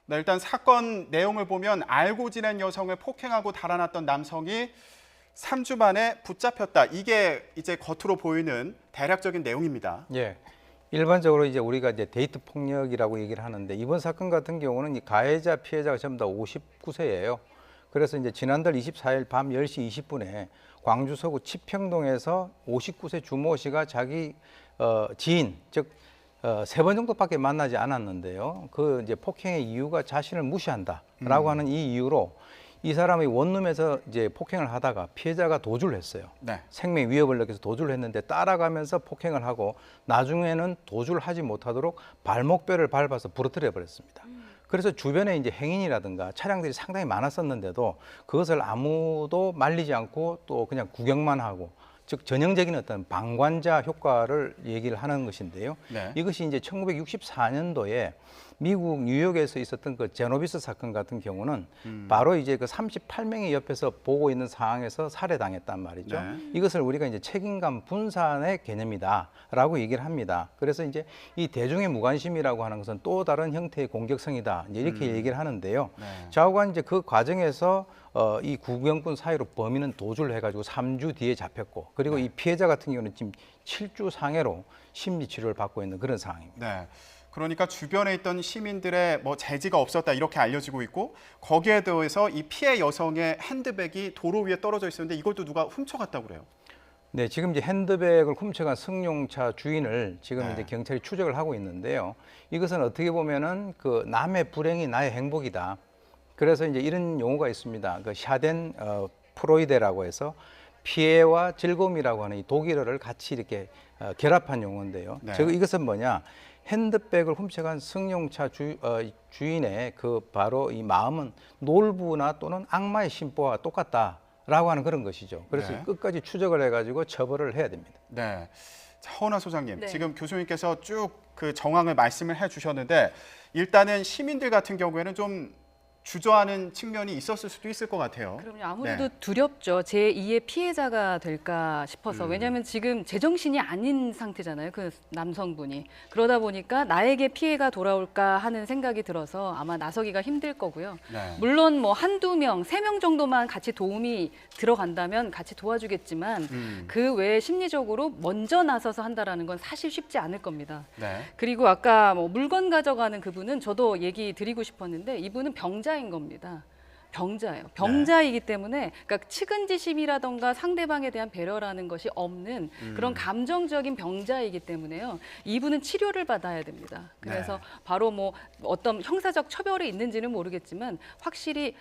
네, 일단 사건 내용을 보면 알고 지낸 여성을 폭행하고 달아났던 남성이 3주 만에 붙잡혔다. 이게 이제 겉으로 보이는 대략적인 내용입니다. 예. 일반적으로 이제 우리가 이제 데이트 폭력이라고 얘기를 하는데 이번 사건 같은 경우는 이 가해자 피해자가 전부 다 59세예요. 그래서 이제 지난달 24일 밤 10시 20분에 광주 서구 치평동에서 59세 주모 씨가 자기 지인 즉 세 번 정도밖에 만나지 않았는데요. 그 이제 폭행의 이유가 자신을 무시한다라고 하는 이 이유로 이 사람이 원룸에서 이제 폭행을 하다가 피해자가 도주를 했어요. 네. 생명 위협을 느껴서 도주를 했는데 따라가면서 폭행을 하고 나중에는 도주를 하지 못하도록 발목뼈를 밟아서 부러뜨려 버렸습니다. 그래서 주변에 이제 행인이라든가 차량들이 상당히 많았었는데도 그것을 아무도 말리지 않고 또 그냥 구경만 하고 즉 전형적인 어떤 방관자 효과를 얘기를 하는 것인데요. 네. 이것이 이제 1964년도에 미국 뉴욕에서 있었던 그 제노비스 사건 같은 경우는 바로 이제 그 38명이 옆에서 보고 있는 상황에서 살해당했단 말이죠. 네. 이것을 우리가 이제 책임감 분산의 개념이다라고 얘기를 합니다. 그래서 이제 이 대중의 무관심이라고 하는 것은 또 다른 형태의 공격성이다. 이제 이렇게 얘기를 하는데요. 네. 좌우간 이제 그 과정에서 이 구경꾼 사이로 범인은 도주를 해가지고 3주 뒤에 잡혔고 그리고 이 피해자 같은 경우는 지금 7주 상해로 심리 치료를 받고 있는 그런 상황입니다. 네. 그러니까 주변에 있던 시민들의 뭐 재지가 없었다 이렇게 알려지고 있고 거기에 더해서 이 피해 여성의 핸드백이 도로 위에 떨어져 있었는데 이걸 또 누가 훔쳐갔다고 그래요. 네, 지금 이제 핸드백을 훔쳐간 승용차 주인을 지금 네. 이제 경찰이 추적을 하고 있는데요. 이것은 어떻게 보면은 그 남의 불행이 나의 행복이다. 그래서 이제 이런 용어가 있습니다. 그 샤덴 프로이데라고 해서 피해와 즐거움이라고 하는 이 독일어를 같이 이렇게 결합한 용어인데요. 네. 즉 이것은 뭐냐? 핸드백을 훔쳐간 승용차 주인의 그 바로 이 마음은 놀부나 또는 악마의 심보와 똑같다라고 하는 그런 것이죠. 그래서 네. 끝까지 추적을 해가지고 처벌을 해야 됩니다. 네. 자, 허은하 소장님, 네. 지금 교수님께서 쭉 그 정황을 말씀을 해주셨는데 일단은 시민들 같은 경우에는 좀 주저하는 측면이 있었을 수도 있을 것 같아요. 그럼요. 아무래도 네. 두렵죠. 제2의 피해자가 될까 싶어서. 왜냐하면 지금 제정신이 아닌 상태잖아요. 그 남성분이. 그러다 보니까 나에게 피해가 돌아올까 하는 생각이 들어서 아마 나서기가 힘들 거고요. 네. 물론 뭐 한두 명, 3명 정도만 같이 도움이 들어간다면 같이 도와주겠지만 그 외에 심리적으로 먼저 나서서 한다라는 건 사실 쉽지 않을 겁니다. 네. 그리고 아까 뭐 물건 가져가는 그분은 저도 얘기 드리고 싶었는데 이분은 병자인 겁니다. 병자예요. 병자이기 때문에 그러니까 측은지심이라던가 상대방에 대한 배려라는 것이 없는 그런 감정적인 병자이기 때문에요. 이분은 치료를 받아야 됩니다. 그래서 네. 바로 뭐 어떤 형사적 처벌이 있는지는 모르겠지만 확실히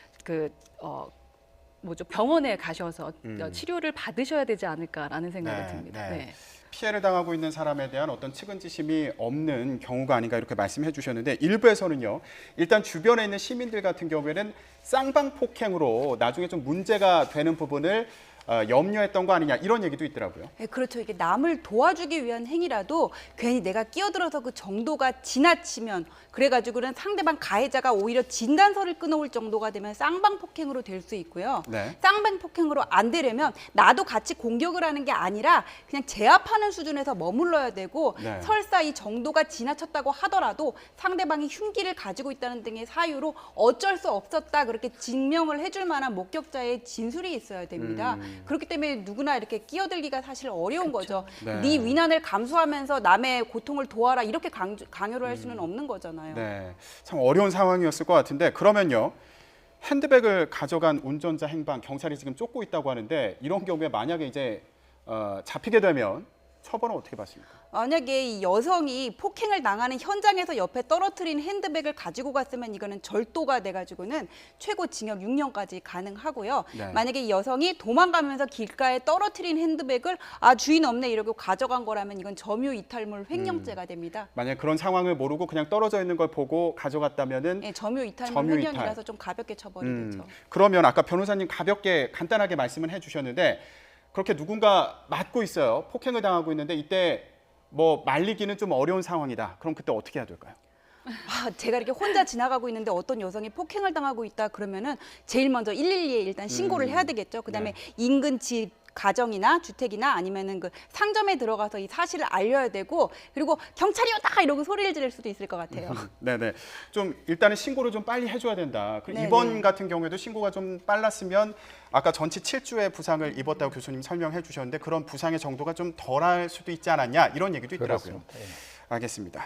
병원에 가셔서 치료를 받으셔야 되지 않을까라는 생각이 네, 듭니다. 네. 네. 피해를 당하고 있는 사람에 대한 어떤 측은지심이 없는 경우가 아닌가 이렇게 말씀해 주셨는데 일부에서는요. 일단 주변에 있는 시민들 같은 경우에는 쌍방폭행으로 나중에 좀 문제가 되는 부분을 염려했던 거 아니냐 이런 얘기도 있더라고요. 네, 그렇죠. 이게 남을 도와주기 위한 행위라도 괜히 내가 끼어들어서 그 정도가 지나치면 그래가지고는 상대방 가해자가 오히려 진단서를 끊어올 정도가 되면 쌍방폭행으로 될 수 있고요. 네. 쌍방폭행으로 안 되려면 나도 같이 공격을 하는 게 아니라 그냥 제압하는 수준에서 머물러야 되고 네. 설사 이 정도가 지나쳤다고 하더라도 상대방이 흉기를 가지고 있다는 등의 사유로 어쩔 수 없었다 그렇게 증명을 해줄 만한 목격자의 진술이 있어야 됩니다. 그렇기 때문에 누구나 이렇게 끼어들기가 사실 어려운 거죠. 네. 네 위난을 감수하면서 남의 고통을 도와라 이렇게 강요를 할 수는 없는 거잖아요. 네, 참 어려운 상황이었을 것 같은데 그러면요. 핸드백을 가져간 운전자 행방 경찰이 지금 쫓고 있다고 하는데 이런 경우에 만약에 이제 잡히게 되면 처벌은 어떻게 받습니까? 만약에 이 여성이 폭행을 당하는 현장에서 옆에 떨어뜨린 핸드백을 가지고 갔으면 이거는 절도가 돼가지고는 최고 징역 6년까지 가능하고요. 네. 만약에 이 여성이 도망가면서 길가에 떨어뜨린 핸드백을 주인 없네 이러고 가져간 거라면 이건 점유이탈물 횡령죄가 됩니다. 만약 그런 상황을 모르고 그냥 떨어져 있는 걸 보고 가져갔다면은 예, 점유이탈물 점유이탈. 횡령이라서 좀 가볍게 처벌이 되죠. 그러면 아까 변호사님 가볍게 간단하게 말씀을 해주셨는데 그렇게 누군가 맞고 있어요. 폭행을 당하고 있는데 이때 뭐 말리기는 좀 어려운 상황이다. 그럼 그때 어떻게 해야 될까요? 제가 이렇게 혼자 지나가고 있는데 어떤 여성이 폭행을 당하고 있다 그러면은 제일 먼저 112에 일단 신고를 해야 되겠죠. 그다음에 네. 인근 집 가정이나 주택이나 아니면은 그 상점에 들어가서 이 사실을 알려야 되고 그리고 경찰이 왔다 이러고 소리를 지를 수도 있을 것 같아요. 네네. 좀 일단은 신고를 좀 빨리 해줘야 된다. 그리고 네네. 이번 같은 경우에도 신고가 좀 빨랐으면 아까 전치 7주의 부상을 입었다고 교수님 설명해 주셨는데 그런 부상의 정도가 좀 덜할 수도 있지 않았냐 이런 얘기도 있더라고요. 그렇습니다. 예. 알겠습니다.